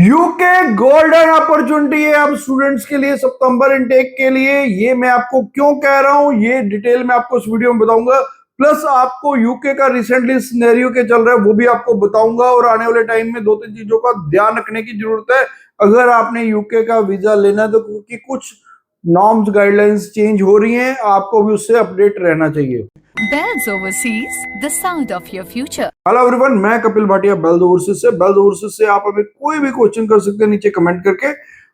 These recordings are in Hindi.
यूके गोल्डन अपॉर्चुनिटी है अब स्टूडेंट्स के लिए सितंबर इनटेक के लिए। ये मैं आपको क्यों कह रहा हूं, ये डिटेल में आपको इस वीडियो में बताऊंगा। प्लस आपको यूके का रिसेंटली सिनेरियो के चल रहा है वो भी आपको बताऊंगा, और आने वाले टाइम में दो तीन चीजों का ध्यान रखने की जरूरत है अगर आपने यूके का वीजा लेना है तो, क्योंकि कुछ नॉर्म्स गाइडलाइंस चेंज हो रही हैं, आपको भी उससे अपडेट रहना चाहिए। Bells Overseas, the sound of your future. Hello everyone, मैं कपिल भाटिया बेल्स ओवरसीज से। बेल्स ओवरसीज से आप हमें कोई भी क्वेश्चन कर सकते हैं नीचे कमेंट करके,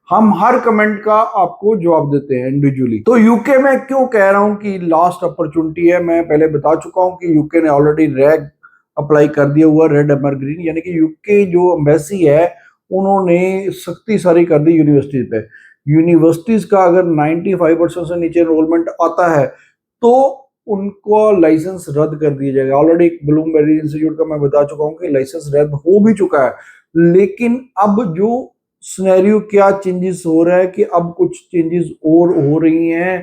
हम हर कमेंट का आपको जवाब देते हैं इंडिविजुअली। तो यूके में क्यों कह रहा हूं कि लास्ट अपॉर्चुनिटी है, मैं पहले बता चुका हूं कि यूके ने ऑलरेडी रैग अप्लाई कर दिया हुआ, रेड एमर ग्रीन, यानी कि यूके जो एम्बेसी है उन्होंने सख्ती सारी कर दी यूनिवर्सिटीज पे। यूनिवर्सिटीज का अगर 95% से नीचे एनरोलमेंट आता है तो उनको लाइसेंस रद्द कर दिया जाएगा। ऑलरेडी ब्लूमबेरी इंस्टीट्यूट का मैं बता चुका हूं कि लाइसेंस रद्द हो भी चुका है, लेकिन अब जो सिनेरियो क्या चेंजेस हो रहा है कि अब कुछ चेंजेस और हो रही हैं।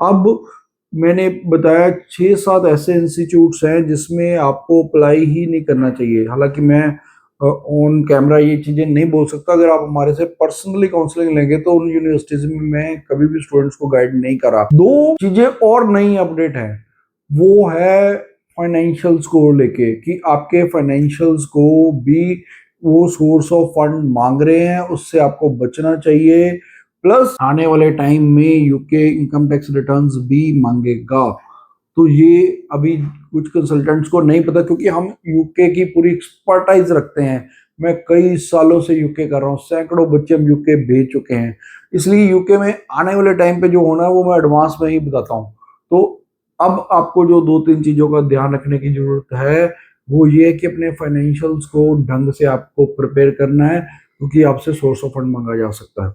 अब मैंने बताया 6-7 ऐसे इंस्टीट्यूट्स हैं जिसमें आपको अप्लाई ही नहीं करना चाहिए। हालांकि मैं ऑन कैमरा ये चीजें नहीं बोल सकता, अगर आप हमारे से पर्सनली काउंसलिंग लेंगे तो उन यूनिवर्सिटीज में मैं कभी भी स्टूडेंट्स को गाइड नहीं करा। दो चीजें और नई अपडेट है, वो है फाइनेंशियल्स को लेके कि आपके फाइनेंशियल्स को भी वो सोर्स ऑफ फंड मांग रहे हैं, उससे आपको बचना चाहिए। प्लस आने वाले टाइम में यूके इनकम टैक्स रिटर्न्स भी मांगेगा। तो ये अभी कुछ कंसल्टेंट्स को नहीं पता, क्योंकि हम यूके की पूरी एक्सपर्टाइज रखते हैं। मैं कई सालों से यूके कर रहा हूँ, सैकड़ों बच्चे हम यूके भेज चुके हैं, इसलिए यूके में आने वाले टाइम पे जो होना है वो मैं एडवांस में ही बताता हूँ। तो अब आपको जो दो तीन चीजों का ध्यान रखने की जरूरत है वो ये है कि अपने फाइनेंशियल्स को ढंग से आपको प्रिपेयर करना है, क्योंकि आपसे सोर्स ऑफ फंड मांगा जा सकता है।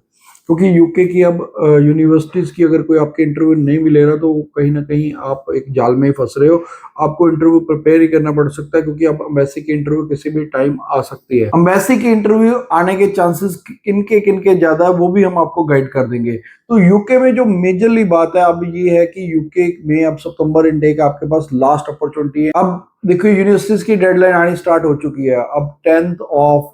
क्योंकि यूके की अब यूनिवर्सिटीज की अगर कोई आपके इंटरव्यू नहीं मिले रहा तो कहीं ना कहीं आप एक जाल में ही फंस रहे हो। आपको इंटरव्यू प्रिपेयर ही करना पड़ सकता है, क्योंकि अब अम्बेसी की इंटरव्यू किसी भी टाइम आ सकती है। अम्बेसी की इंटरव्यू आने के चांसेस किनके ज्यादा है वो भी हम आपको गाइड कर देंगे। तो यूके में जो मेजरली बात है अब ये है कि यूके में अब सितंबर इनटेक आपके पास लास्ट अपॉर्चुनिटी है। अब देखो यूनिवर्सिटीज की डेडलाइन आनी स्टार्ट हो चुकी है। अब 10th ऑफ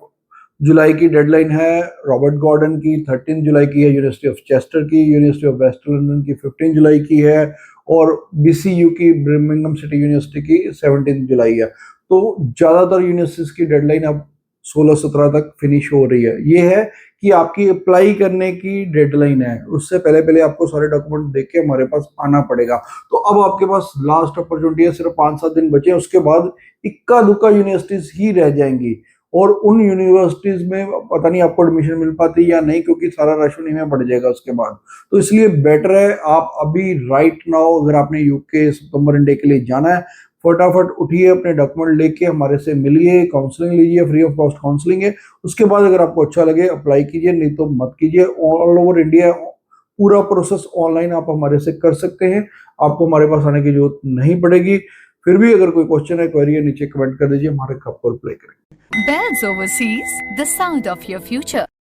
जुलाई की डेडलाइन है रॉबर्ट गॉर्डन की, 13 जुलाई की है यूनिवर्सिटी ऑफ चेस्टर की, यूनिवर्सिटी ऑफ वेस्ट लंदन की 15 जुलाई की है, और बीसीयू की बर्मिंघम सिटी यूनिवर्सिटी की 17 जुलाई है। तो ज्यादातर यूनिवर्सिटीज की डेडलाइन अब 16-17 तक फिनिश हो रही है। ये है कि आपकी अप्लाई करने की डेडलाइन है, उससे पहले पहले आपको सारे डॉक्यूमेंट देख के हमारे पास आना पड़ेगा। तो अब आपके पास लास्ट अपॉर्चुनिटी है, सिर्फ 5-7 दिन बचे हैं, उसके बाद इक्का दुक्का यूनिवर्सिटीज ही रह जाएंगी, और उन यूनिवर्सिटीज में पता नहीं आपको एडमिशन मिल पाती या नहीं, क्योंकि सारा रश उन्हीं में बढ़ जाएगा उसके बाद। तो इसलिए बेटर है आप अभी राइट नाउ, अगर आपने यूके सितंबर इनटेक के लिए जाना है, फटाफट उठिए, अपने डॉक्यूमेंट लेके हमारे से मिलिए, काउंसलिंग लीजिए, फ्री ऑफ कॉस्ट काउंसलिंग है। उसके बाद अगर आपको अच्छा लगे अप्लाई कीजिए, नहीं तो मत कीजिए। ऑल ओवर इंडिया पूरा प्रोसेस ऑनलाइन आप हमारे से कर सकते हैं, आपको हमारे पास आने की जरूरत नहीं पड़ेगी। फिर भी अगर कोई क्वेश्चन है, क्वेरी है, नीचे कमेंट कर दीजिए, हमारे आपको रिप्लाई करेंगे। Bells Overseas, the sound of your future.